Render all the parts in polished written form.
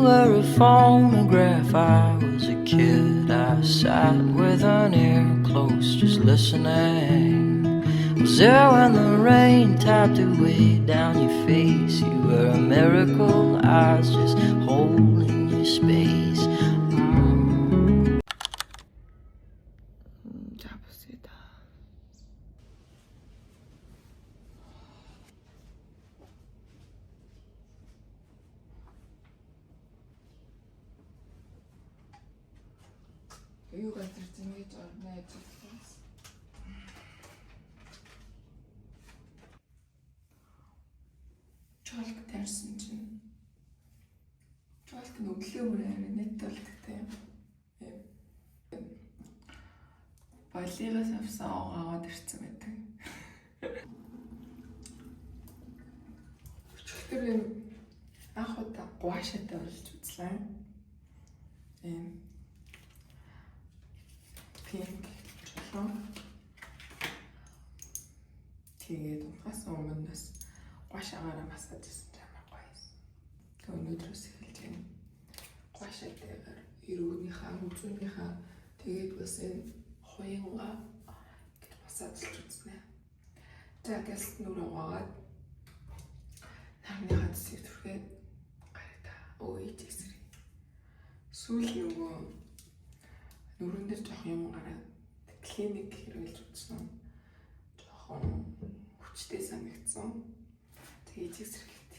were a phonograph, I was a kid. I sat with an ear close, just listening. Was there when the rain tapped away down your face? You were a miracle, I was just holding your space. Юу гадарч ингэж орно ажиллаж. Чолк тарьсан чинь. Чолк нь өглөө мөрөөр нэт толгтой юм. Балигаас авсан аваад ирсэн байдаг. Өчигдөр анх удаа гуашаатай болж үзлээ. Пинк чулуу. Тэгээд угаас өмнөөс гуашаагаараа масаж хийсэн амар гоё юм. Тэгээд өнөөдрөөс эхэлж байна. Гуашаатайгаар эрүүгнийхээ, хүзүүнийхээ тэгээд бас энэ хуянга гэж масажлж үзнэ. За гэлт нүр угаагаад нарны хадсыг түрхээд гараа өөж эсрэг. Сүүл нөгөө нүрэн дээр жоох юм гараад клиник хэрэглэж үзсэн. Жохон хүчтэй санагдсан. Тэгээд эсрэгэлт.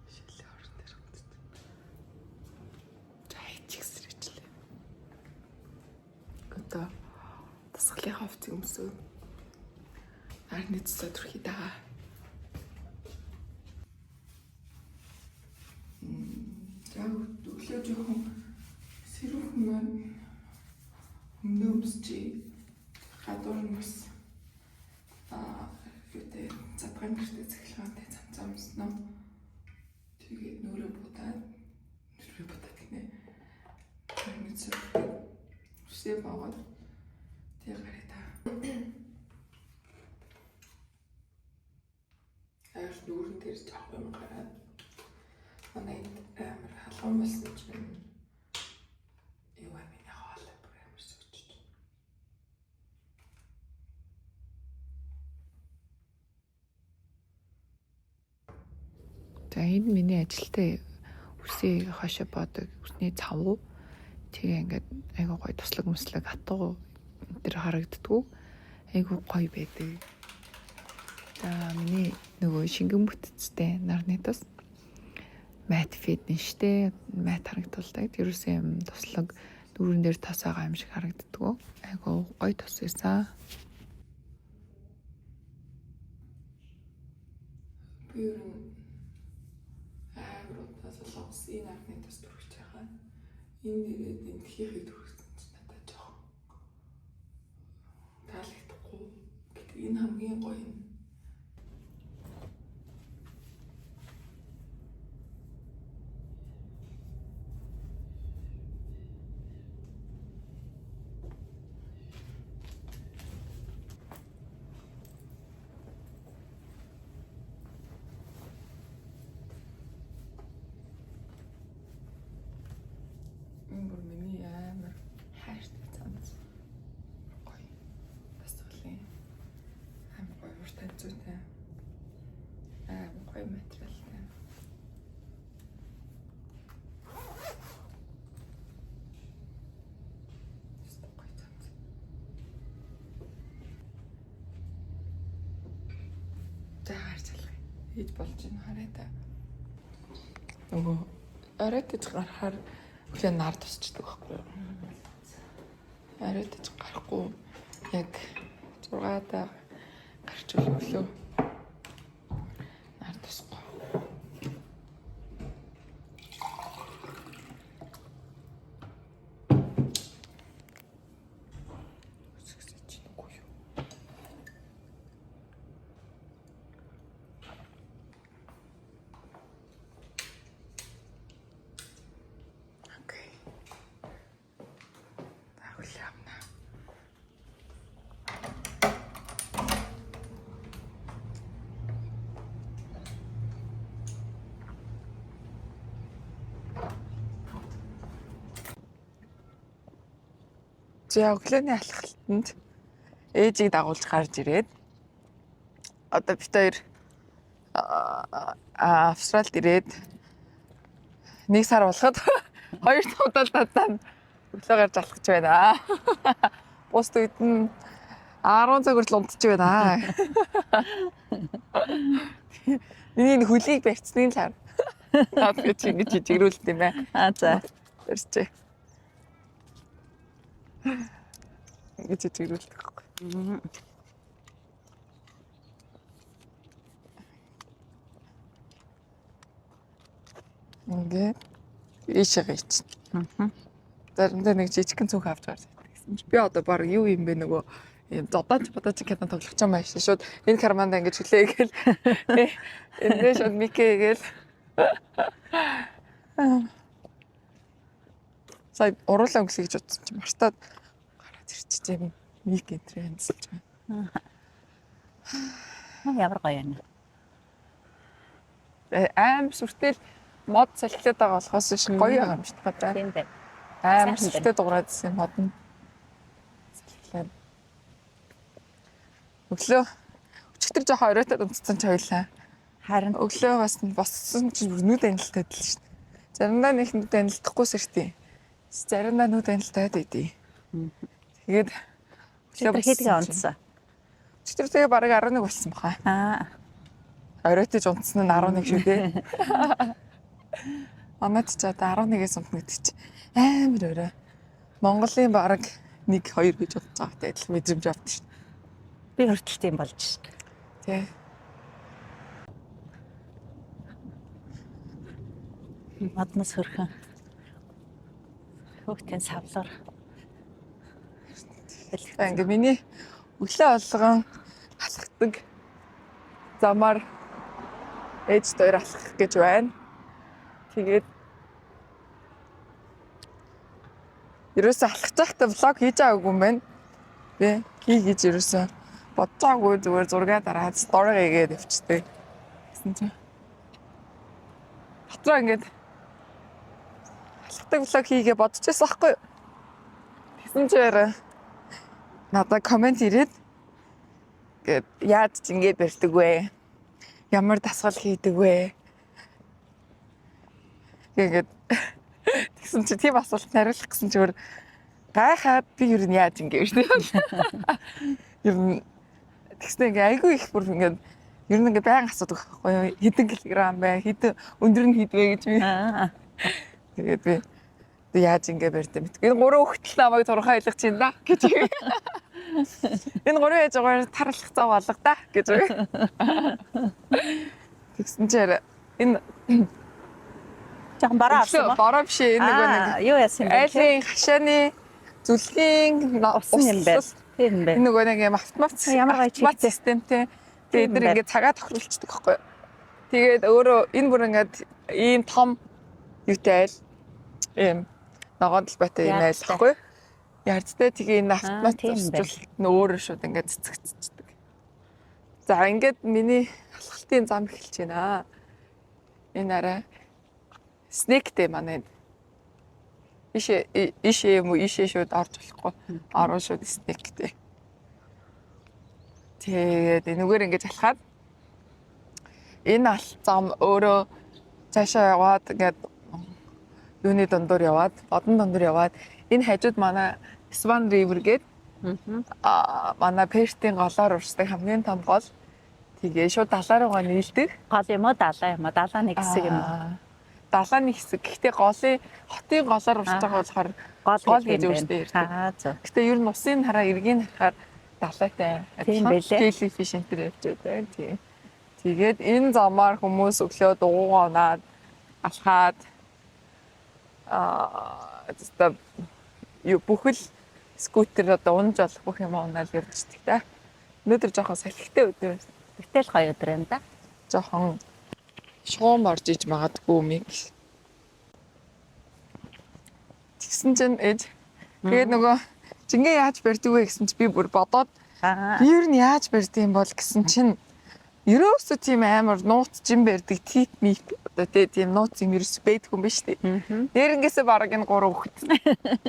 Шилээ орон дээр үзтээ. Жайч эсрэглээ. Одоо тасгалын хавцыг өмсөө. Арны цэцээ түрхий дагаа. Өглөө жоохон сэрүүхэн маань өмнөө өмсчээ. Гадуур нь бас юутэй задгаан гэртээ цэглэхэнтэй цамцаа өмснө. Тэгээд нүрээ будаад гинэ. Тэрний цэцээ үсээ багаад тэг гараа та. Аяш нүрэн дээр жоох юм гараад манай амар халуун болсон чинь юу аа миний хоолой бүр амар сүүчж. За энэ миний ажилтай үсээ хашаа боодог үсний цав. Тэгээ ингээд айгуу гоё туслаг мөслөг хатуу энэ төр харагддгүү. Айгуу гоё байдаг. За миний нөгөө шингэн бүтцтэй нарны тус мат фитнестэй мат харагдуулдаг. Тэрүүсэн юм туслаг дүүрэн дээр тас байгаа юм шиг харагддаг. Айгуу гоё тос байсан. Би ер нь амар удаа солонгос энэ арны тос төрүүлж байгаа. Энэ нэрээд энэ тхихийг төрүүлсэн чинь надад жоохон таалагдахгүй. Гэтэл энэ хамгийн гоё юм. Бүр миний амар хайртай цанц. Гоё. Бас тулын амар гоё уртай зүйтэй. Амар гоё материалтай. Тэст гоё цанц. За харж ялах. Хийж болж байна хараа та. Нөгөө арайтай гарахаар өглөө нар тусчдаг байхгүй юу? Арайтай гарахгүй яг 6-аа гарч өглөө нар тусахгүй. яа өглөөний алхалтанд ээжийг дагуулж гарч ирээд одоо бид хоёр Австралид ирээд 1 сар болоход 2 удаа өглөө гарч алхаж байна. Бус үед нь 10 цаг хүртэл унтж байна. Миний хөлийг барьцны л хар. Наад чи ингэж жижигрүүлт юм байна. За. Тэрч. Ингэж жижигрүүлт гэхгүй. Ингээд ийшээ ич. Заримдаа нэг жижигхэн цүнх авч гарч гэсэн чи би одоо баг юу юм бэ нөгөө юм зодооч кино тоглож байгаа юм байна шууд энэ карманда ингэж хүлээ гээл энэ шууд микээ гээл сая уруулаа өнгөлөе гэж бодсон чи мартаад гараад ирчихээ юм мик энтрээ янзлж байгаа. Ямар гоё юм. Аим сүртэл мод салхилаад байгаа болохоос ш гоё юм шүү дээ. Тийм байна. Аим сүртэй дуурайд гэсэн мод нь салхилаад. Өглөө өчигдөр жоохон оройтод унтсан ч хоёлаа. Харин Өглөө бас боссон чи нүд анилтаад л шүү дээ. Заримдаа нэг нүд анилдахгүй сэртий. Заримдаа нүд анилтаад байдий. Тэгээд өглөө хэдгээ унтсан. өчигдөр тэгээ бараг 11 болсон баха. Оройтож унтсан нь 11 шүү дээ. Амад ч одоо 11-ээс унтна гэдэг чи амар өрөө. Монголын бараг 1-2 гэж бодож байгаатай адил мэдрэмж авдаг шүү. Би хүртэл тийм болж шүү. Тий. Модноос хөрхөн. Хөөхтэн савлаар. Ингээ миний өглөө олгон алхдаг замаар ээж дээр алхах гэж байна. Тэгээд ерөөсөө алхаж байхдаа влог хийж байгаагүй юм байна. Би хийж ерөөсөө бодож байгаагүй зүгээр зургаа дараад стори хийгээд явчихдаг. Гэсэн чинь дотроо ингээд алхдаг влог хийгээ бодож байсан байхгүй юу? Тэгсэн чинь надад комент ирээд гээд яаж ч ингэж барьдаг вэ? Ямар дасгал хийдэг вэ? Тэгээд тэгсэн чи тийм асуулт хариулах гэсэн чигээр гайхаад би юу яаж ингэж шүү дээ. Ер нь тэгснэ ингээ айгүй их бүр ингээ ер нь ингээ байнга асуудаг байхгүй юу? Хэдэн килограмм бай, хэдэн өндөр нь хийдвэ гэж би. Тэгээд би яаж ингээ барьдаа мэт. Энэ 3 хүүхдэл намайг турхаа ойлгож чинь да гэж. Энэ 3 ээжгээр тарлах зав алга да гэж. Тэгсэн чинь энэ Жахан бараа авсан ба. Бараа биш энэ нэг юу яасан бэ? айлын хашааны зүлгийн Усан юм байна. Тийм энэ байна. нөгөө нэг юм автомат системтэй. Тэгээд эдгээр ингээд цагаа тохируулцдаг байхгүй юу? Тэгээд өөрөө энэ бүр ингээд ийм том юутай айл ийм ногоон талбайтай юм айл байхгүй юу? Ярдтай тэгээ энэ автомат зурцуулалт нь өөрөө шууд ингээд цэцэгцдэг. За ингээд миний алхалтын зам эхэлж байна. Энэ арай снэктэй манай. Ишээ юм уу ишээ шууд орж болохгүй. Ороо шууд снэктэй. Тэгээд энэгээр ингэж алхаад энэ алт зам өөрөө цаашаа яваад ингээд юуны дундуур яваад, одон дундуур яваад энэ хажууд манай Swan River гээд манай Пертийн голоор урсдаг хамгийн том гол. Тэгээ шууд далаа руугаа нийлдэг. Гол юм уу далаа юм уу? Далаа нэг хэсэг юм уу? Далааны хэсэг. Гэхдээ голын хотын голоор урсж байгаа болохоор гол гэж өөртөө ярьдаг. Зөв. Гэхдээ ер нь усын хараа эргийн харахаар далайтай. Тийм байлээ. Jellyfish энэ явж байгаа. Тийм. Тэгээд энэ замаар хүмүүс өглөө дугуйгаа унаад алхаад бүхэл скутер одоо унж болох бүх юм унаал явчихдаг та. Өнөөдөр жоохон салхитай өдөр байсан. Гэтэл гоё өдөр юм да. Жоохон шуум орж иж магадгүй юм. Тэгсэн чинь ээж тэгээд нөгөө жингээ яаж барьдаг вэ гэсэн чи би бүр бодоод би ер нь яаж барьдаг юм бол гэсэн чинь ерөөсөө тийм амар нууц жин барьдаг тип мип одоо тийм нууц юм ерөөс байдгүй юм биш үү? Дээрнгээсээ бараг энэ 3 хүүхэд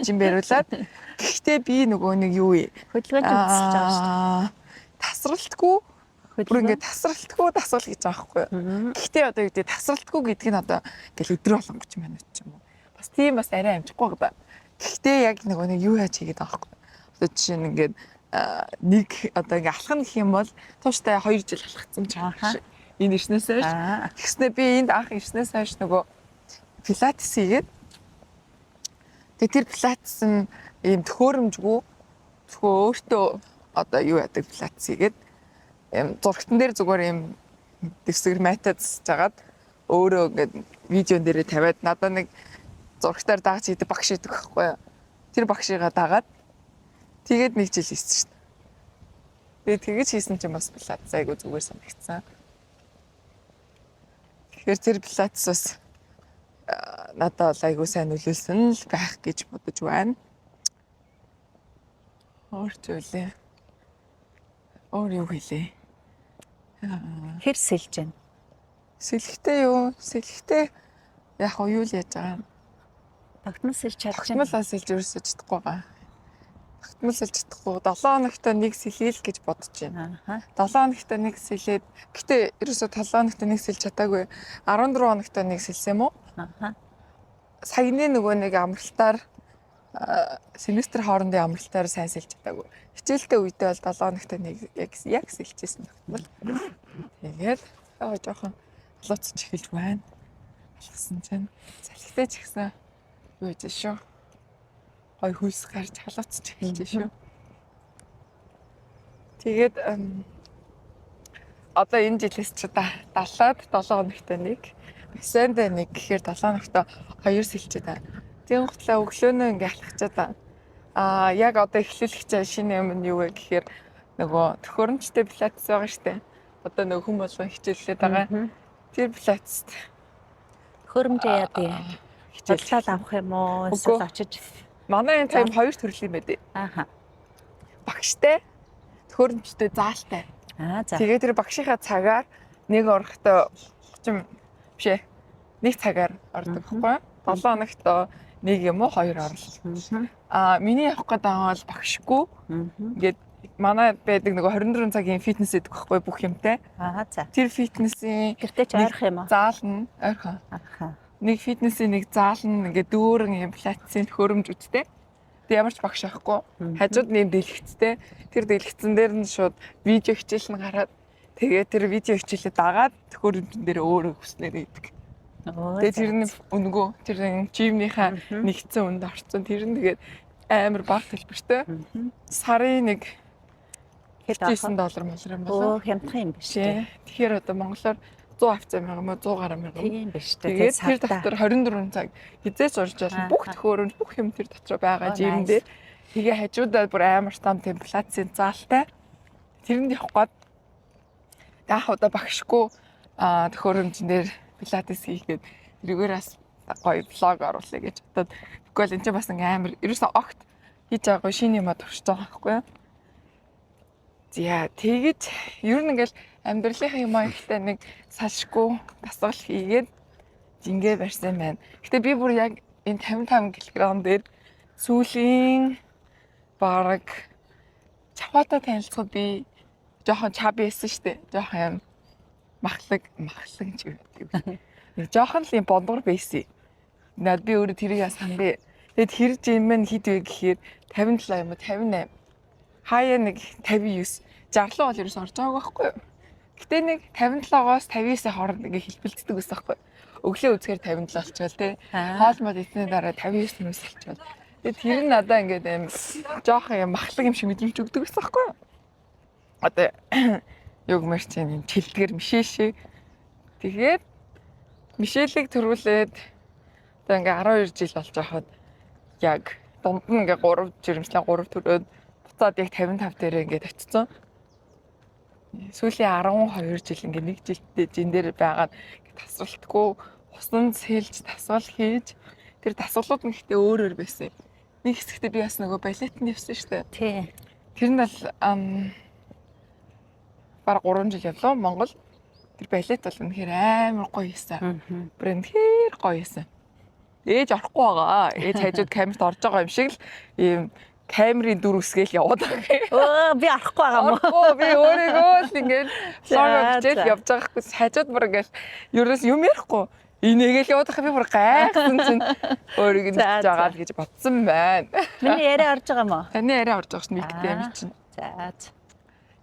жин бариулаад Гэхдээ би нөгөө нэг юу вэ? Хөдөлгөөнд үзэлж байгаа шүү дээ. Тасралтгүй бүр ингээд тасралтгүй дасгал гэж байгаа байхгүй юу? Гэхдээ одоо юу гэдэг тасралтгүй гэдэг нь одоо ингээл өдөр болгоч минут ч юм уу. Бас тийм бас арай амжихгүй байгаа. Гэхдээ яг нөгөө нэг юу яаж хийгээд байгаа байхгүй юу? Одоо жишээ нь ингээд нэг одоо ингээ алхах гэх юм бол тууштай 2 жил алхацсан ч юм шиг. Энэ ирснээс хойш. Тэгснэ би энд анх ирснээс хойш нөгөө пилатес хийгээд тэгээ тэр пилатес нь ийм төхөөрөмжгүй зөвхөн өөртөө одоо юу яадаг пилатес хийгээд зургатан дээр зүгээр ийм дэвсгэр матад засаж хагаад өөрөө ингээд видеон дээрээ тавиад надад нэг зургатаар дагаж хийдэг багш идэг байхгүй юу. Тэр багшигаа дагаад тэгээд 1 жил хийсэн шүү дээ. Тэгээд тэгэж хийсэн чинь бас пилатес айгу зүгээр санагдсан. Тэгэхээр тэр пилатес бас надад айгу сайн нөлөөлсөн л байх гэж бодож байна. Өөр зүйлээ. Өөр юу хэлээ? Хэр сэлж байна? Сэлэхтэй юу? Сэлэхтэй яг юу л яаж байгаа юм? Тогтмол сэлж чадчих юм. Тогтмол сэлж ерөөсөж чадахгүй байгаа. Тогтмол сэлж чадахгүй. 7 хоногт нэг сэлээл гэж бодож байна. 7 хоногт нэг сэлээд гэтээ ерөөсөө 7 хоногт нэг сэлж чадаагүй. 14 хоногт нэг сэлсэн юм уу? Саяны нөгөө нэг амралтаар семестр хоорондын амралтаар сайн сэлж чадаагүй. Хичээлтэй үедээ бол 7 хоногт нэг яг сэлжсэн тогтмол. Тэгээд жоохон луцч эхэлж байна. Алхсан чинь салхитай ч ихсэн юу гэж шүү. Гой хүйс гарч халууцч эхэлж шүү. Тэгээд одоо энэ жилээс ч далаад 7 хоногт нэг, бассейнд нэг гэхээр 7 хоногт 2 сэлчээд байна. Тийм хутлаа өглөөнөө ингээ алхачаад байна. Яг одоо эхлүүлэх чинь шинэ юм нь юу вэ гэхээр нөгөө төхөөрөмжтэй пилатес байгаа штэ. Одоо нөгөө хүн болгон хичээллээд байгаа. Тэр пилатест Хөрөмжөө яа тий. Хичээлэл авах юм уу? Эсвэл очиж манай энэ тайм 2 төрлийн байдаг. Багштай, төхөөрөмжтэй, заалтай. За. Тэгээд тэр багшийнхаа цагаар нэг орохдоо 30 биш ээ. Нэг цагаар ордог байхгүй юу? 7 хоногт нэг юм уу 2 орлоо. Миний явах гэдэг нь бол багшгүй. Ингээд манай байдаг нөгөө 24 цагийн фитнес гэдэг байхгүй бүх юмтай. За. Тэр фитнесийн гэртээ ч ойрох юм уу? Заална, ойрхон. Нэг фитнесийн нэг заална ингээд дүүрэн юм пилатесийн төхөөрөмжүүдтэй. Тэг ямар ч багш авахгүй. Хажууд нэм дэлгэцтэй. Тэр дэлгэцэн дээр нь шууд видео хичээл нь гараад тэгээ тэр видео хичээлээ дагаад төхөөрөмжн дээр өөрөө хүснээр идэг. Тэгээ тэр нь өнгөө тэр жимнийхаа нэгдсэн үнд орцсон. Тэр нь тэгээд амар бага төлбөртэй. Сарын нэг $9 молор юм болоо. Хямдхан юм биш үү? Тэгэхээр одоо монголоор 100 мянга юм уу 100 гаруй мянга. Тийм биш үү? Тэгээд тэр дотор 24 цаг хизээч урж болно. Бүх төхөөрөмж бүх юм тэр дотор байгаа жим дээр. Тэгээ хажуудаа бүр амар том тийм пилатесийн заалтай. Тэрэнд явах гээд яах удаа багшгүй төхөөрөмжн дээр пилатес хийгээд тэрүүгээрээс гоё блог оруулъя гэж бодоод тэгвэл энэ ч бас амар ерөөсөө огт хийж байгаагүй шинэ юм туршиж байгаа байхгүй юу? За тэгэж ер нь ингээл амьдралынхаа юм ихтэй нэг салшгүй дасгал хийгээд жингээ барьсан байна. Гэтэ би бүр яг энэ 55 кг дээр сүүлийн бараг чаваатай танилцахад би жоохон чаби байсан шүү дээ. Жоохон юм махлаг ч гэдэг. Нэг жоохон л юм бондгор байсан. Наад би өөрөө тэрийг санав. Тэгэд хэр жимэн хід вэ гэхээр 57 юм уу 58. Хаяа нэг 59 60 бол ерөөс орж байгааг байхгүй юу. Гэтэ нэг 57-оос 59-ийн хооронд ингээ хэлбэлцдэг байсан байхгүй юу. Өглөө үзэхээр 57 болчихвол тий. Хоол мод эсний дараа 59 нүс болчихвол. Тэгээд тэр нь надаа ингээд юм жоохон юм махлаг юм шиг мэдрэмж өгдөг байсан байхгүй юу. Одоо юг мэр чинь юм тэлдгэр мишэл шиг. Тэгээд мишэлийг төрүүлээд одоо ингээ 12 жил болж байхад яг дунд нь ингээ 3 жирэмслэн 3 төрөөд буцаад яг 55 дээр ингээд очсон. Сүүлийн 12 жил ингээ нэг жилдээ жин дээр байгаад тасралтгүй усан сэлж тасгал хийж тэр тасгалууд нь ихтэй өөр байсан. Нэг хэсэгтээ би бас нөгөө балетанд явсан шүү дээ. Тий. Тэр нь бол бараг 3 жил явлаа Монгол. Тэр балет бол үнэхээр амар гоё юмсан. Үнэхээр гоё юмсан. Ээж орохгүй байгаа. Ээж хажууд камерт орж байгаа юм шиг л ийм камерын дүр үсгээл яваад байгаа. Өө би арахгүй байгаа мó. Оо би өөрийгөө л ингээл лого бичээд явж байгаа хгүй хажууд бүр ингээл ерөөс юм ярихгүй. Инээгээл яваад байгаа би бүр гайхсан чинь өөрийг нь бичиж байгаа л гэж бодсон байна. Миний яриа орж байгаа мó. Таны яриа орж байгаа ш миктэй юм чинь. За.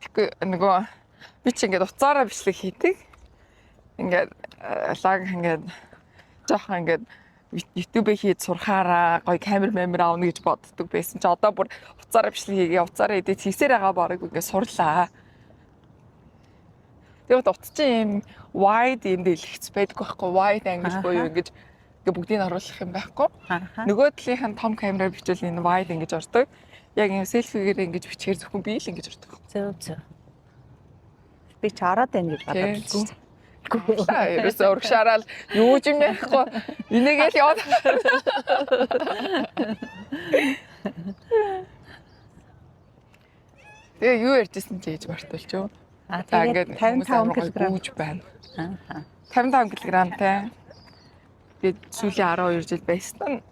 Тэгэхгүй нөгөө би чи ингээд уцаараа бичлэг хийдэг. Ингээд лаг ингээд жоохон ингээд YouTube-ийг хийж сурахаараа гоё камер аавна гэж боддог байсан. Чи одоо бүр уцаараа бичлэг хийгээ, уцаараа эдит хийсээр байгаа барыг ингээд сурлаа. Тэгээд утас чи юм wide юм дэлгэц байдаг байхгүй wide angle буюу ингээд бүгдийг оруулах юм байхгүй. Нөгөө талынх нь том камераар бичвэл энэ wide ингэж ордог. Яг юм селфигээр ингэж бичгээр зөвхөн би л ингэж ордог. Зөв. Би ч ороод байна гэж бодож байна. Ерөөсөө урагшаараа юу ч юм ярихгүй энийгээл яваад. Тэгээ юу ярьжсэн чи ээж мартуулчих. Тэгээд 55 кг гүйж байна. 55 кг-тэй. Тэгээд сүүлийн 12 жил байсан.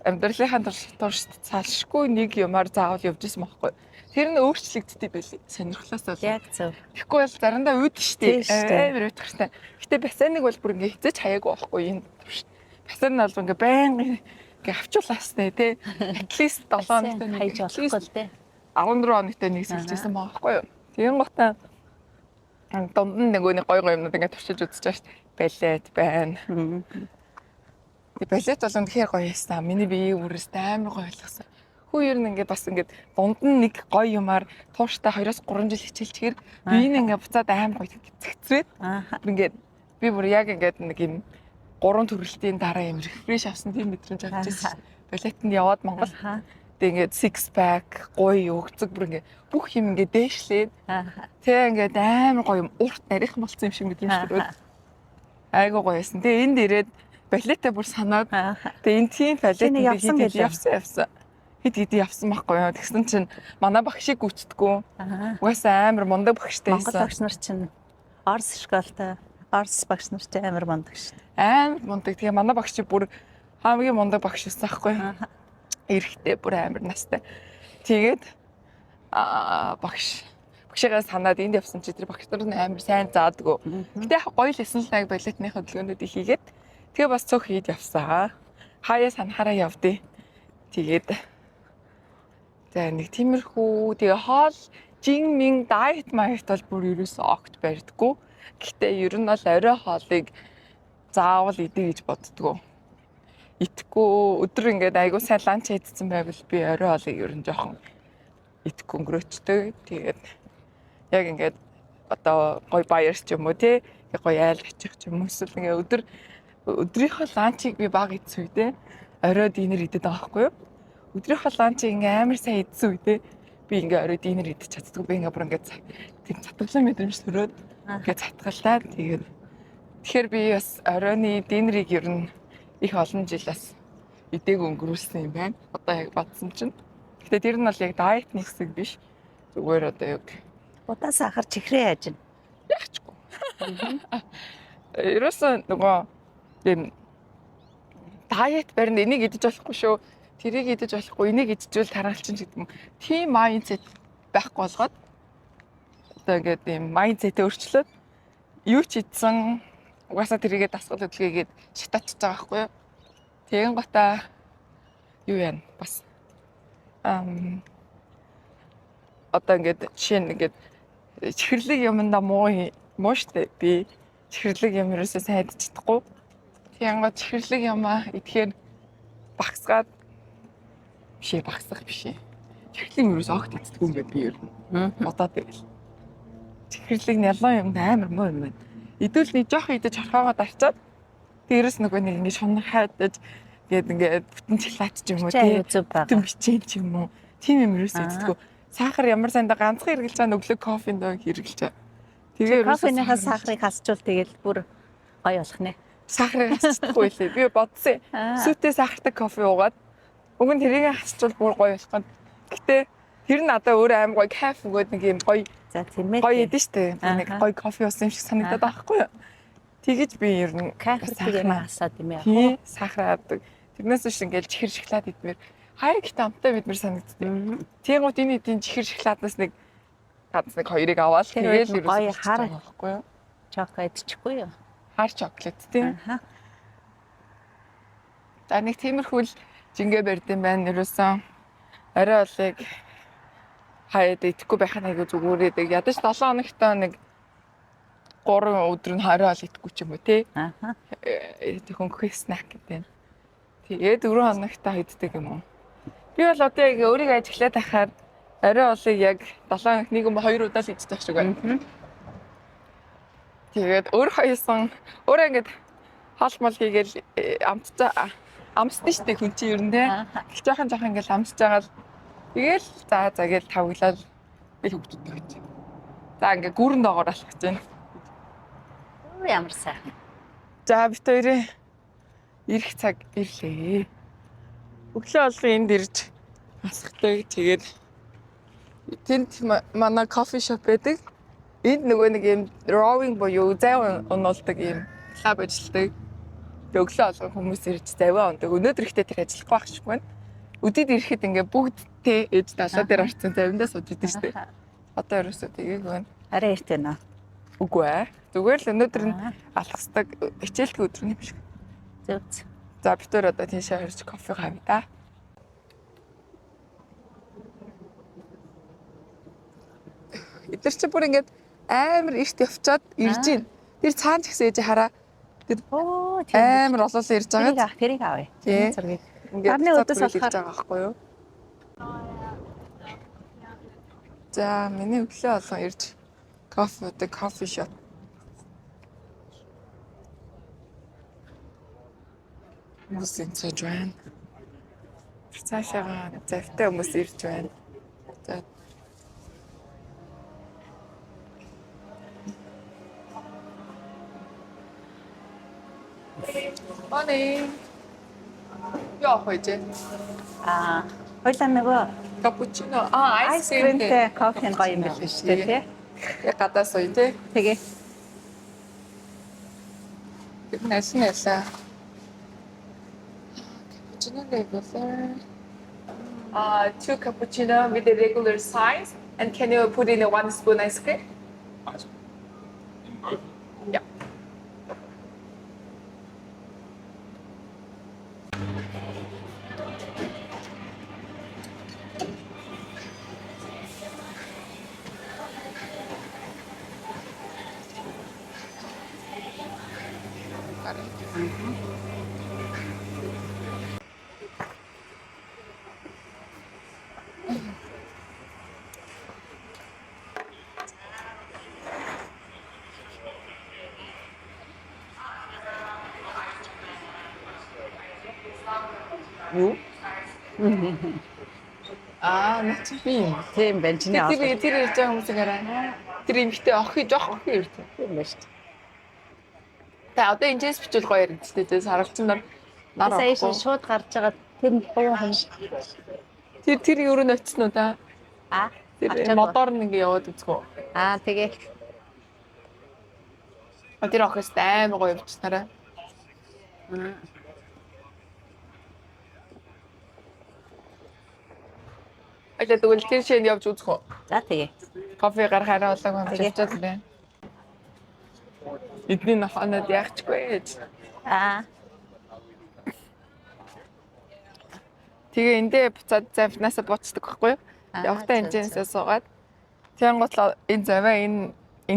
Амьдралынхаа турш цаашгүй нэг юмар заавал явж исэн байхгүй. Тэр нь өөрчлөгддөг байлээ. Сонирхлоос бол. Яг зөв. Тэгэхгүй бол заримдаа үүд штеп. Амар үүдхэртэй. Гэтэ бассейныг бол бүр ингээ хизэж хаяагүй байхгүй энэ турш. Бассейн нь бол ингээ байнга ингээ авчуулаастай тий. At least 7 хоногт нэг хайж болохгүй л тий. 14 хоногт нэг сэлжсэн байхгүй юу. Тэгэн гутаа дунд нь нөгөө нэг гой юмнууд ингээ туршиж үзэж байгаа штеп. Балет байна. Балет бол үнэхээр гоё байсан. Миний биеийг бүрээс амар гоё ойлгосон. Хүү ер нь ингээд бас ингээд дунд нь нэг гоё юмар тууштай 2-3 жил хичээлчихээр бие нь ингээд буцаад амар гоё зэгцрээд ингээд би бүр яг ингээд нэг юм 3 төрөлтийн дараа юм рефреш авсан тийм мэдрэмж авч ирсэн. Балетанд яваад Монгол тэгээд six pack гоё өгцөг бүр ингээд бүх юм ингээд дээшлээд тэгээ ингээд амар гоё юм урт нарийнхан болсон юм шиг мэдрэмж төрөөд айгуу гоё байсан. Тэгээ энд ирээд балетаа бүр санаад тэгээ энэ тийм балет явсан. Хэд явсан байхгүй юу. Тэгсэн чинь манай багшийг гүйцэдэггүй. Угаасаа амар мундаг багштай байсан. Монгол багш нар чинь Орос школтой. Орос багш нар чинь амар мундаг шүү дээ. Амар мундаг. Тэгээ манай багш чи бүр хамгийн мундаг багш байсан байхгүй юу. Эрэхтэй бүр амар настай. Тэгээд багшигаа санаад энд явсан чи тэр багш нар нь амар сайн заадгүй. Гэтэ гоё л эсэн л яг балетны хөдөлгөөнүүдийг хийгээд тэгээ бас цөөх хийд явсан. Хаяа санахаараа явдیں۔ Тэгээд за нэг тиймэрхүү тэгээ хоол жин мин дайет маягт бол бүр ерөөсөө огт барьдаггүй. Гэхдээ ер нь бол орой хоолыг заавал идэ гэж боддгоо. Итгэхгүй өдөр ингээд айгуу сайн ланч хийдсэн байвал би орой хоолыг ер нь жоохон итгэхгүй өнгөрөөчтэй. Тэгээд яг ингээд одоо гоё баярч юм уу тий гоё айл ачих ч юм уу эсвэл ингээд өдрийнхөө ланчийг би баг идсэн үедээ орой динер идэт байгаа байхгүй юу? Өдрийнхөө ланчийг ингээм амар сайн идсэн үедээ би ингээ орой динер идэж чаддгүй. Би ингээ бүр ингээ тийм цатгалан мэдрэмж төрөөд ингээ цатгалаа. Тэгэхээр би бас оройны динерийг ер нь их олон жилээс идээг өнгөрүүлсэн юм байна. Одоо яг бодсон чинь. Гэтэ тэр нь бол яг дайетны хэсэг биш. Зүгээр одоо яг удаа сахар чихрээ яажна. Яачгүй. Ерөөсөө нөгөө тийм дайет барьна энийг идэж болохгүй шүү. Тэрийг идэж болохгүй, энийг идчихвэл таргалчин гэдэг юм. Тийм майндсет байхгүй болгоод одоо ингээд ийм майндсетээ өөрчлөөд юу ч идсэн угаасаа тэрийгээ дасгал хөдөлгөөгээд шатаачж байгаа байхгүй юу. Тэгэн гутаа юу яана бас одоо ингээд жишээ нь ингээд чихэрлэг юмдаа муу штэ би чихэрлэг юм ерөөсөө сайн идэж чадахгүй. Тэгэн гот чихэрлэг юмаа идэхээр багсгаад багсах биш. Чихэрлэг ерөөс огт эцдэг юм бэ би ер нь. Бодоод байвал. Чихэрлэг нь ялан юм амар муу юм байна. Идвэл нэг жоох идэж хорхоогоод арчаад дээрээс нөгөө нэг ингэ шунар хайдаж гээд ингээд бүтэн чилаач ч юм уу тийм бүтэн бичээн ч юм уу. Тийм юм ерөөс эцдэг. Сахар ямар санда ганцхан хэрглэж байгаа нүглэг кофенд хэрглэж байгаа. Тэгээ кофенийхаа сахарыг хасчвал тэгэл бүр гоё болох нэ. Сахарыг хасчихгүй лээ. Би бодсон. Сүтээ сахартай кофе уугаад уг нь тэрийг хасчвал бүр гоё болох гэнэ. Гэтэ тэр нь надад өөрөө аим гоё кайф өгөөд нэг юм гоё за тийм ээ. Гоё идэв штэ. Нэг гоё кофе уусан юм шиг санагдаад байгаа байхгүй юу? Тэгэж би ер нь кайф тийм хасаад юм яа. Тий, сахар аадаг. Тэрнээс биш ингээл чихэр шоколад идмээр Хайр ихтэй амттай бид нар санагддаг. Тэнгууд энэ эдийн чихэр шоколаднаас нэг хоёрыг аваад тэгээд гоё хар байхгүй юу? чоколад идчихгүй юу? Хар чоколад тийм. За нэг тиймэрхүү л жингээ барьдсан байна. Ерөөсөн орой олыг хаяад идэхгүй байх нь айгүй зүгүүрээд ядаж 7 хоногтой нэг 3 өдөр нь орой ол идэхгүй ч юм уу тий. Хөнгөх снэк гэдэг. Тэгээд 4 хоногтой иддэг юм уу? Би бол одоо яг өөрийгөө ажиглаад байхаар орой олыг яг 7 хоног нэг юм 2 удаа л иддэг шиг байна. Тэгээд өөр хоёрсон өөрөө ингээд хаалмал хийгээл амсдаг штеп хүн чинь ер нь тий. Их жоохон ингээд амсж байгаа л тэгэл за гээл тавглал би хөвгддөг гэж. За ингээд гүрэн доогоор алах гэж байна. Ямар сайхан. За бит хоёрын ирэх цаг ирлээ. Өглөө олгын энд ирж асахдаг. Тэгээд тэнд манай кофе шоп байдаг. Энд нөгөө нэг юм rowing буюу завь унуулдаг юм клуб ажилладаг. Өглөө олгон хүмүүс ирж завь ундаг. Өнөөдөр ихтэй тэр ажиллахгүй байх шиг байна. Өдөд ирэхэд ингээ бүгдтэй ээж далаа дээр орцсон завиндаа сууж идэв штэ. Одоо ерөөсөө тгийг байна. Арай эрт байна. Үгүй ээ. Зүгээр л өнөөдөр нь алхасдаг хичээлдэг өдөр юм шиг. Зөв. За бид өөр одоо тийшээ харж кофе хавь да. Эдгээр чи бүр ингээд амар эрт явчаад ирж гин. Тэр цаана ч гэсэн ээж хараа. Тэр амар олоолаа ирж байгаа. Тэрийг авъя. Тийм зургийг. Гарны өдөөс алхаж байгаа байхгүй юу? За миний өглөө олгон ирж кофе уудаг кофе шоп. Хүмүүс энэ байна. Цаашаа завтай хүмүүс ирж байна. За Morning. Яа хоёжээ. Хойлоо нөгөө Капучино. Айс кримтэй кофе гоё юм биш үү тий? Яг гадаа сууя тий. Тэгээ. Тэг нэсnäсаа. Cappuccino regular. 2 cappuccino with the regular size. And can you put in a 1 spoon ice cream? Ice cream. In both? Yeah. Юу? Нэг би юм. Тийм байна чиний аа. Тэр ирж байгаа хүмүүсийг хараа. Тэр эмхтэй жоох охин ирж байгаа. Тийм байна шүү. Та одоо энэс бичвэл гоё яригдчихтэй дээ. Саргалчин нар Саяш шууд гарч байгаа тэр буу хүн. Тэр юу руу очсон уу та? Тэр мотор нэг яваад үзгөө. Тэгээ. Тэр охис амар гоё явчихсараа. Аль тэгвэл тэр шинэ явж үзэх үү? За тэгээ. Кофе гарахаараа болоог хамжуулчихад байна. Эдний нохонод яахчгүй. Тэгээ эндээ буцаад завнаасаа буцдаг байхгүй юу? Явахтаа энэсээ суугаад тэнгуут энэ заваа энэ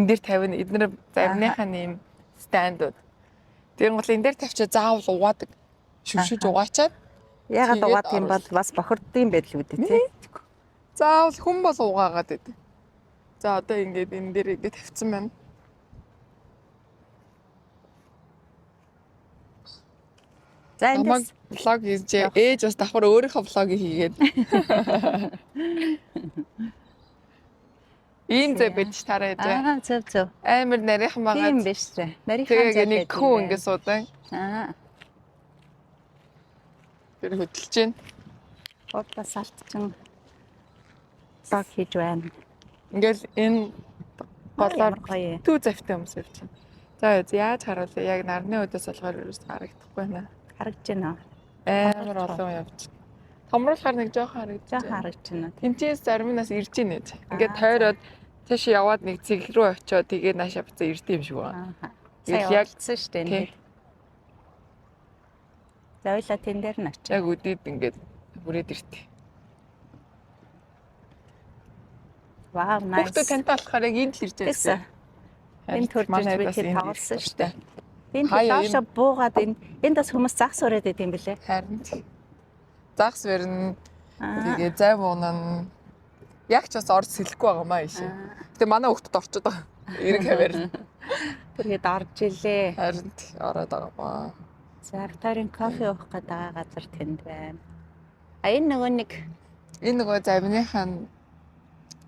дээр тавина. Эднэр завныхаа нэм стандууд. Тэнгуут энэ дээр тавьчаа заавал угаадаг. Шүвшиж угаачаад Ягаад угаад юм бол бас бохирдсон байдал үүдээ тий. Заавал хүн бол угаагаад байдаг. За одоо ингээд энэ дээр ингээд тавьсан байна. За эндээс влог хийж ээж бас давхар өөрийнхөө влогийг хийгээд. Ийм зэ бич тараад. Зөв. Амар нарийнхан байгаа. Тийм биш үү. Нарийнхан зэ. Нэг хүн ингээд суудаг. Тэр хөдөлж байна. Бодлоо салтчин влог хийж байна. Ингээл энэ болоор гоё. Түү завтай хүмүүс явж байна. За яаж харуулъя? Яг нарны өдөөс болохоор юу харагдахгүй байна. Харагдаж байна. Амар олон явж. Томруулахаар нэг жоохон харагдаж Жоо харагдчихна. Тэнцээс заримнаас ирж ийн ээж. Ингээд тойроод тийш яваад нэг цэг рүү очиод тэгээ наашаа буцаа ирд юм шиг байна. Сайн Яг- явагдсан шүү дээ. Тий. За ойлаа тэн дээр нь очив. Яг үдээд ингээд бүрээд иртээ. Вау, nice. Хүүхдүүд тантай болохоор яг энд л ирж Гэсэн. Энэ төрж Манайд би бас тэр энд тоглосон ирж шүү дээ. Энэ Хаяа, доошо буугаад энд бас хүмүүс загс өрөөд идэм билээ. Харин загс барина. Аа. Тэгээ зай муунаа яг ч бас орж сэлэхгүй байгаа маа ишээ. Тэгээ манай хүүхдэд орчод байгаа. Эрэг хавар. Тэргээд орж илээ. Харин ороод байгаа маа. За Викторийн кофе уух гэдэг байгаа газар тэнд байна. А энэ Энэ нөгөө завныхан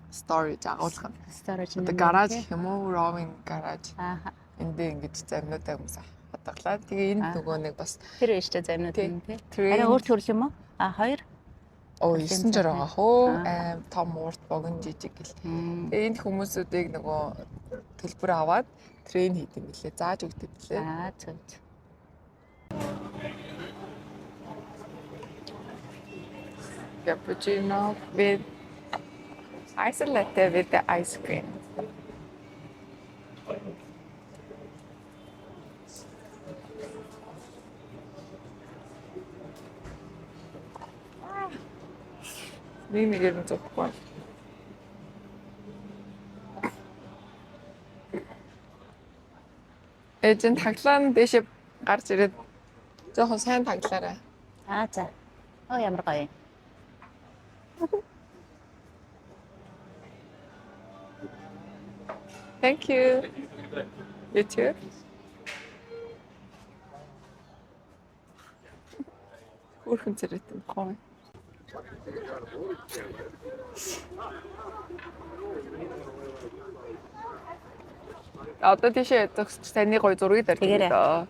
storage агуулга. storage Одоо гараж гэх юм уу, ровing гараж. Аа. Эндээ ингэж завнуудаа хүмүүс хадгалаа. Тэгээ энд нөгөө нэг бас Тэр биш ч замнууд Тий. юм тий. train Арай өөр төрөл юм уу? А хоёр. 9 жир байгаа хөө. Аа. Том уурт богино жижиг гэл. Мм. Тэгээ энд хүмүүсүүдийг нөгөө төлбөр аваад трейн хийдэг юм билээ. Зааж өгдөг билээ. Аа зөв. Cappuccino with ice latte with the ice cream. Нэг юм зовхгүй. Эжен таглаан дэше гарч ирээд жоохон сайн таглаарай. Аа за. Оо ямар гоё. Thank you. You too. Хүрхэн зэрэгтэй гоё. Одоо тийшээ зогсч таны гоё зургийг Тэгээрэй. тарьдаг доо.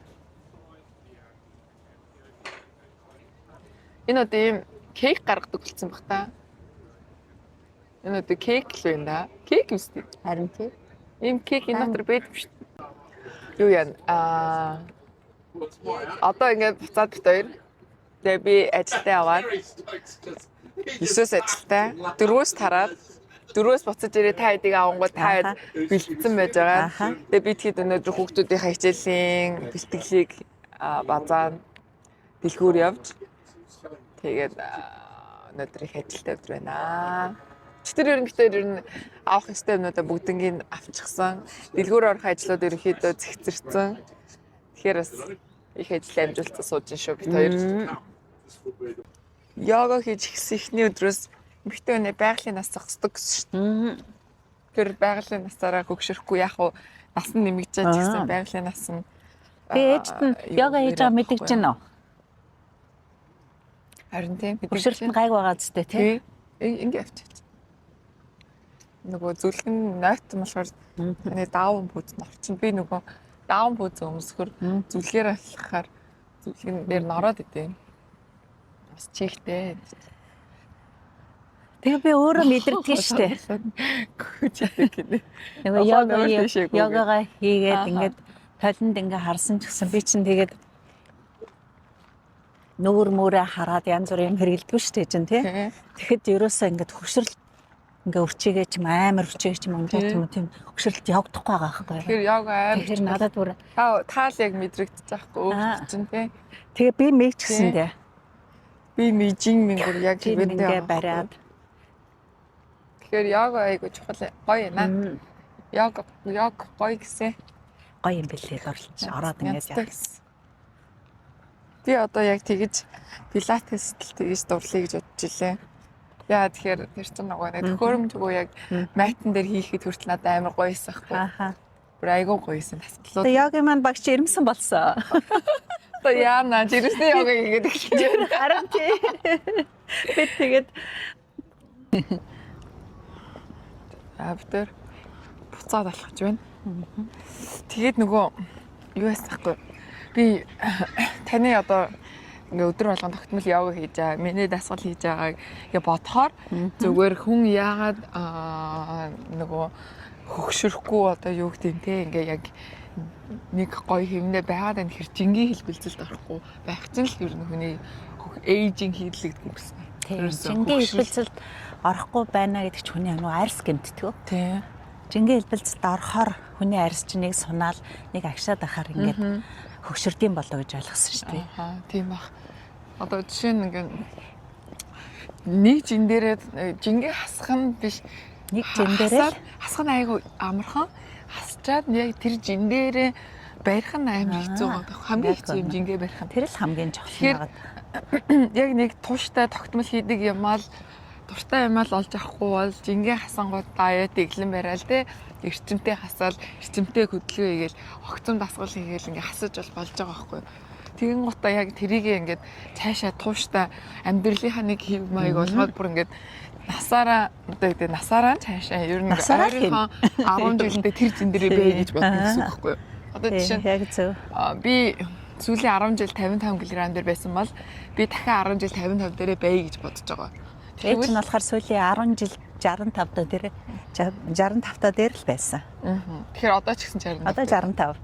Энэ одоо ийм кейк гаргадаг болсон баг та. Энэ одоо кейк л байна да. Кейк юм шүү дээ. Харин тий. Ийм кейк энэ дотор байдаг шүү дээ. Юу яа одоо ингээд буцаад бит хоёр. Тэгээ би ажилдаа яваад 9-оос ажилдаа 4-өөс тараад 4-өөс буцаж ирээ та хэдийг авангууд та бэлдсэн байж байгаа. Аха. Тэгээ би тэгэхэд өнөөдөр хүүхдүүдийнхээ хичээлийн бэлтгэлийг базаа дэлгүүр явж тэгээд өнөөдөр их ажилтаа өдөр байна. Тэр ерөнхийдөө ер нь авах ёстой юмнуудаа бүгднийг авчихсан. Дэлгүүр орох ажлууд ерөнхийдөө зэгцэрсэн. Тэгэхээр бас их ажил амжилттай сууж шүү бид хоёр. Йога хийж эхэлсэн эхний өдрөөс эмэгтэй хүний байгалийн нас зогсдог гэсэн шүү дээ. Тэр байгалийн насаараа хөгшөрөхгүй яг уу нас нь нэмэгдэж гэсэн байгалийн нас нь Би ээжд нь йога хийж байгаа мэдэж байна уу? Харин тийм Хөшөлт нь гайг байгаа зү тий. ингэ авчиж. Нөгөө зүлгэн нойтон болохоор таны даун бууз нь орчин. Би нөгөө даун бууз өмсгөр зүлгээр алхахаар зүлгэн дээр нороод идэв. Бас чихтэй. Тэгээ би өөрөө мэдэрдэг штэ. Гүчтэй гинэ. Нөгөө йогагаа хийгээд ингээд толинд ингээ харсан ч гэсэн би чинь тэгээд нүүр мөрөө хараад янз бүрийн хэрэгэлдэг штэ чинь тий. Тэгэхэд ерөөсөө ингээд хөшрөл ингээ өрчигээ ч юм амар өрчигээ ч юм унжаа ч юм уу тийм хөшрөлт явагдахгүй байгаа байхгүй. Тэгэхээр йога амар. Тэгэхээр надад бүр таал яг мэдрэгдэж байхгүй өөрчлөлт чинь тий. Тэгээ би мэж гисэн дээ. Би мэжин мингэр яг ингээ бариад. Тэгэхээр йога айгу чухал гоё наа. Йога гоё гэсэн. Гоё юм бэлээ орлож ороод ингээд яа. Би одоо яг тэгэж пилатес тэгэж дурлая гэж бодож илээ. Яа тэгэхээр тэр чинь нөгөө нэг төхөөрөмжгүй яг майтан дээр хийхэд хүртэл надад амар гоёсэн байхгүй. Ааха. Бүр айгуу гоёсэн таслуу. Тэгээ йогийн маань багш ирмсэн болсон. Одоо яана жирэмсний йога хийгээд эхэлж байна. Харин тий. Би тэгээд Авдэр буцаад алхаж байна. Тэгээд нөгөө юу ясахгүй. Би таны одоо ингээ өдөр болгон тогтмол йога хийж байгаа, миний дасгал хийж байгааг ингээ бодохоор зүгээр хүн яагаад нөгөө хөгшөрөхгүй одоо юу гэдэг юм те ингээ яг нэг гоё хэмнээ байгаад энэ хэр жингийн хэлбэлцэлд орохгүй байх чинь л ер нь хүний эйжинг хийлэгдэх гэсэн. Тийм. Жингийн хэлбэлцэлд орохгүй байна гэдэг ч хүний ануу арьс гэмтдэг. Тийм. Жингийн хэлбэлцэлд орохоор хүний арьс чинь нэг сунаал нэг агшаад ахаар ингээд хөгшөрдөм болоо гэж ойлгосон шүү дээ. Аа, тийм бах. Одоо жишээ нь ингээд нэг жин дээрээ жингээ хасах нь биш. Нэг жин дээрээ хасах нь айгу амархан хасчаад яг тэр жин дээрээ барих нь амар хэцүү байгаа. Хамгийн хэцүү юм жингээ барих нь. тэр л хамгийн чухал Тэгэхээр байгаа. яг нэг тууштай тогтмол хийдэг юмаа л дуртай юмаа л олж авахгүй бол жингээ хасангууд даяа дэглэн барайл те эрчимтэй хасаал эрчимтэй хөдөлгөөн хийгээл огцом дасгал хийгээл ингээ хасаж болж байгаа байхгүй. Тэгин гутаа яг тэрийг ингээд цаашаа тууштай амьдралынхаа нэг хэв маяг болгоод бүр ингээд насаараа одоо гэдэг насаараа цаашаа ер нь ойрынхон 10 жилдээ тэр зин дээрээ бай гэж бодсон гэсэн үг байхгүй. Одоо жишээ яг зөв. би сүүлийн 10 жил 55 кг дээр байсан бол би дахин 10 жил 55 дээрээ бай гэж бодож байгаа. Ээж нь болохоор сүүлийн 10 жил 65 та дээр 65 та дээр л байсан. Тэгэхээр одоо ч гэсэн 60. Одоо 65.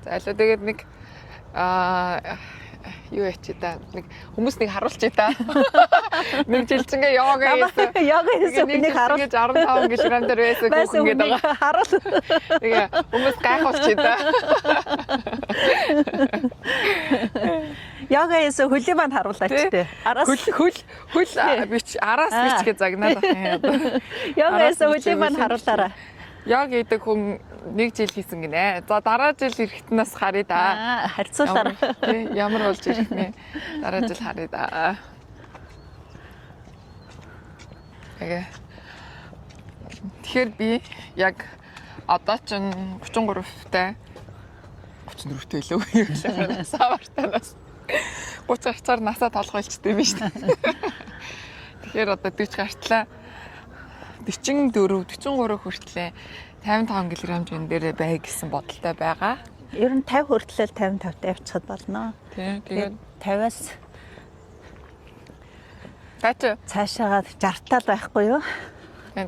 За аль тэгээд нэг юу яач та нэг хүмүүс нэг харуулчих та. Нэг жилчингээ йога хийсэн. Йога хийсэн нэг харуул. 65 кг дээр байсан хүүхэн гээд байгаа. Харуул. Тэгээ хүмүүс гайхуулчих та. Йога хийсэн хөлийн банд харуулаач тээ. Араас хөл бич араас бичгээ загнаад байна. Йога хийсэн хөлийн банд харуулаарай. Яг гэдэг хүн 1 жил хийсэн гинэ. За дараа жил ирэхтнээс харъя да. Харьцуулаарай. Ямар болж ирэх нэ. Дараа жил харъя да. Тэгэхээр би яг одоо ч 33-тай 34-тэй илүү юу савартанаас 30 гарцаар насаа толгойлчтэй юм шүү дээ. Тэгэхээр одоо 40 гартлаа 44 43 хүртлээ 55 кг жин дээр бай гэсэн бодолтой байгаа. Ер нь 50 хүртлээр 55 та явчихад болно. Тийм. Тэгээд 50-аас таач цаашаагаа 60 тал байхгүй юу?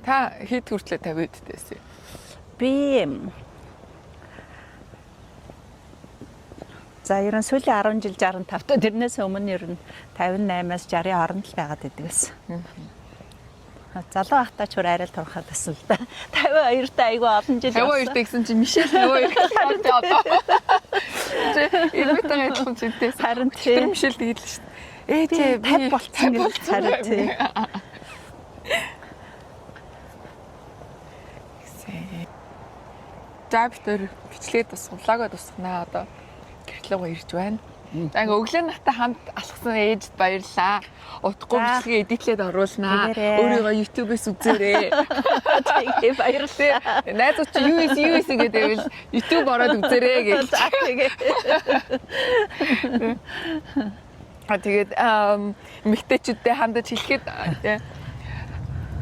та хэд хүртлээ 50 үдтэйсэн? Би за ер нь сүүлийн 10 жил 65 та тэрнээс өмнө ер нь 58-аас 60-ийн хооронд л байгаад байдаг гэсэн. Залуу ахтаа ч арай л турхаад байсан л да. 52 та айгүй олон жил. 52 гэсэн чинь Мишель 52 гэдэг одоо. Эвэтэн адилхан зүйтэй. Харин тэр Мишель тэгээд л шүү дээ. Ээжээ би 50 болцсон гэж харин тий. За битэр бичлээд бас сувлаагаа тусгнаа одоо гэрлэгөө ирж байна. За ингээ өглөө натаа хамт алхсан ээжд баярлаа. Утгагүй бичлэгээ эдитлээд оруулнаа. Өөрийгөө YouTube-ээс үзээрэй. Тэгээ баярлалаа. Найзууд чи юу ийс гэдэг л YouTube ороод үзээрэй гэж. Тэгээд эмэгтэйчүүдтэй хандаж хэлэхэд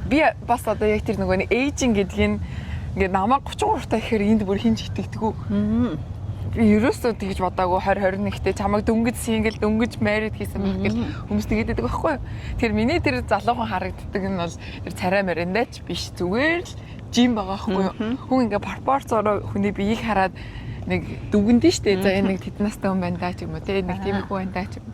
би бас одоо яг тэр нөгөө эйжинг гэдгийг ингээ намайг 33 та гэхээр энд бүр хинж итгэдэггүй. Би ерөөсөө тэгж бодаагүй 2021-т чамайг дөнгөж сингл дөнгөж married хийсэн байх гэл хүмүүс тэгээд байдаг байхгүй. Тэр миний тэр залуухан харагддаг нь бол тэр царай мариндаач биш зүгээр л жим байгаа байхгүй. Хүн ингээ пропорцоор хүний биеийг хараад нэг дүгнэдэн штэ. За энэ нэг тэд настай хүн байна даа ч юм уу те нэг тийм хүн байна даа ч юм.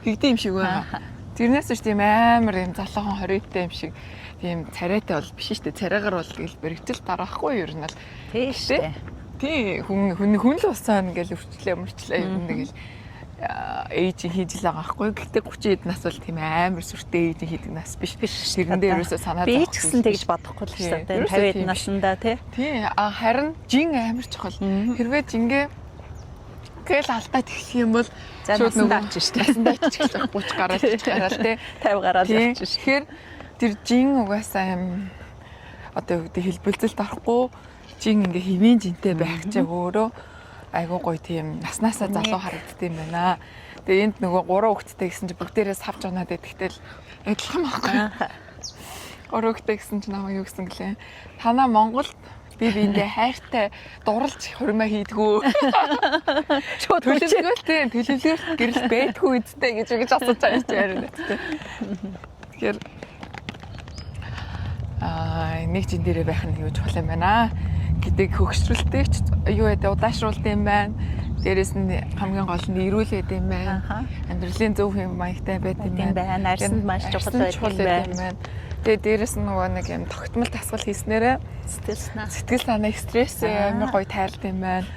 Тэгдэм юм шиг байгаа. Тэрнээс ч тийм амар юм залуухан 20-тэй юм шиг тийм царайтай бол биш штэ. Царайгаар бол гэл бэрэгтэл дараахгүй ер нь л тий штэ. Тий хүн л усаа ингээл мөрчлээ юм нэг л ээж хийж л байгаа байхгүй. Гэхдээ 30-д нас бол тийм амар сүртэй ээж хийдэг нас биш. Тэрэндээ ерөөсөө санаа зовхгүй. Би ч гэсэн тэгж бодохгүй л шүү дээ. 50-д наснда тий. Тий харин жин амар чухал. Хэрвээ жингээ гэл алдаад эхлэх юм бол шууд нөгөө очиж шүү дээ. Насандаа очиж 30 гараад тий 50 гараад явчих шүү. Тэгэхээр тэр жин угаасаа юм одоо юу гэдэг хэлбэлцэлд орохгүй жин ингээ хэвийн жинтэй байх чиг өөрөө айгуу гоё тийм наснаасаа залуу харагддаг юм байна. Тэгээ энд нөгөө 3 хүүхэдтэй гэсэн чинь бүгдээрээ савж унаад идэгтэл адилхан байхгүй. 3 хүүхэдтэй гэсэн чинь намайг юу гэсэн гэлээ. Танаа Монголд би биэндээ хайртай дурлж хурмаа хийдгүү. Шууд төлөвлөгөөл тийм төлөвлөгөөл гэрэл байдгүй үсттэй гэж асууж байгаа юм чи харин тийм. Тэгэхээр нэг жин дээрээ байх нь юу чухал юм байна гэдэг хөгшрөлтэйч юу гэдэг удаашруулт юм байна. Дээрээс нь хамгийн гол нь эрүүл байд юм байна. Амьдралын зөв хэм маягтай байд юм байна. Арьсанд маш чухал байд юм байна. Тэгээ дээрээс нь нөгөө нэг юм тогтмол дасгал хийснээрээ сэтгэл санаа стресс амар гоё тайлт юм байна.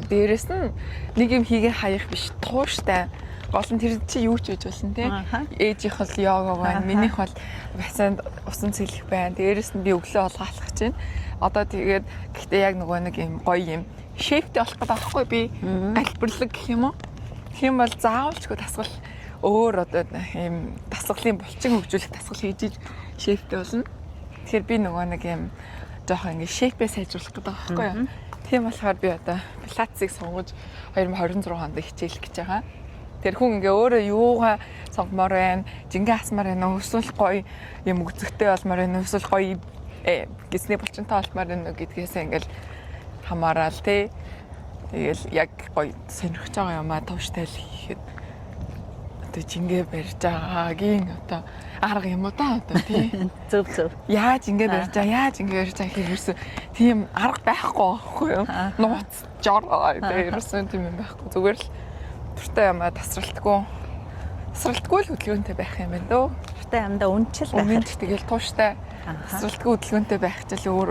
Дээрээс нь нэг юм хийгээ хаях биш тууштай. Гол нь тэр чи юу ч хийж болно те. Ээжийнх бол йога байна. Минийх бол бассейнд усан цэлэх байна. Дээрээс нь би өглөө олгаалах чинь. Одоо тэгээд гэхдээ яг нөгөө нэг юм гоё юм шейптэй болох гэдэг аахгүй би галбирлаг гэх юм уу. Тэгэх юм бол заавалчгүй дасгал өөр одоо ийм дасгалын булчин хөгжүүлэх дасгал хийж шейптэй болно. Тэгэхээр би нөгөө нэг юм жоохон ингэ шейпээ сайжруулах гэдэг аахгүй юу. Тийм болохоор би одоо пилатесийг сонгож 2026 онд хичээлэх гэж байгаа. Тэр хүн ингээ өөрөө юугаа сонгомоор байна, жингээ асмаар байна, өсвөл гоё юм үзэгтэй болмоор байна, өсвөл гоё гисний булчинтай болмоор байна гэдгээс ингээл хамаараал тий. Тэгэл яг гоё сонирхож байгаа юм а товштай л хийхэд одоо жингээ барьж байгаагийн одоо арга юм уу та одоо тий. Зөв. Яаж ингэ барьж байгаа, яаж ингэ барьж байгаа хэрэгсэн тийм арга байхгүй байхгүй юу? Нууц жор тэрсэн тийм юм байхгүй. Зүгээр л туртай юм тасралтгүй л хөдөлгөөнтэй байх юм байна дөө. Туртай юмдаа үнчил байх. Өмнөд тэгэл тууштай тасралтгүй хөдөлгөөнтэй байх ч л өөр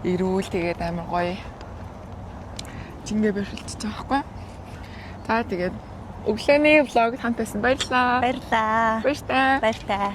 эрүүл тэгээд амар гоё жингээ барьж байгаа байхгүй. За тэгээд өглөөний влогд хамт байсан баярлалаа. Баярлалаа. Баярлалаа. Баярлалаа.